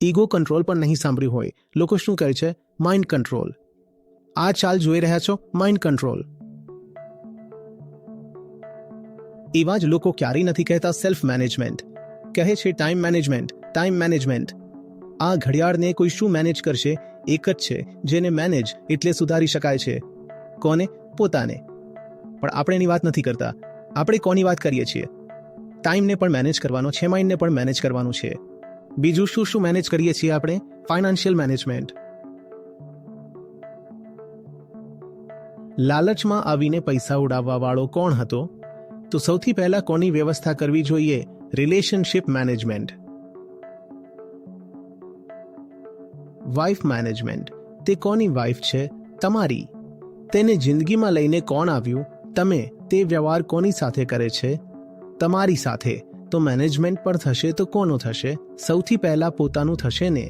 Ego control પણ નહીં સાંભળ્યું હોય. લોકો શું કહે છે? Mind control. આ ચાલ જોઈ રહ્યા છો? Mind control. એવા જ લોકો ક્યારેય નથી કહેતા સેલ્ફ મેનેજમેન્ટ. કહે છે ટાઈમ મેનેજમેન્ટ, ટાઈમ મેનેજમેન્ટ. આ ઘડિયાળને કોઈ શું મેનેજ કરશે? એક જ છે જેને મેનેજ એટલે સુધારી શકાય છે. કોને? પોતાને. પણ આપણે એની વાત નથી કરતા. આપણે કોની વાત કરીએ છીએ? ટાઈમને પણ મેનેજ કરવાનો છે, માઇન્ડને પણ મેનેજ કરવાનું છે. બીજું શું શું મેનેજ કરીએ છીએ આપણે? Financial management. લાલચમાં આવીને પૈસા ઉડાવવા વાળો કોણ હતો? તો સૌથી પહેલા કોની વ્યવસ્થા કરવી જોઈએ? Relationship management. Wife management. તે કોની વાઇફ છે? તમારી. તેને જિંદગીમાં લઈને કોણ આવ્યું? તમે. તે વ્યવહાર કોની સાથે કરે છે? તમારી સાથે. તો મેનેજમેન્ટ પર થશે તો કોનું થશે? સૌથી પહેલા પોતાનું થશે ને.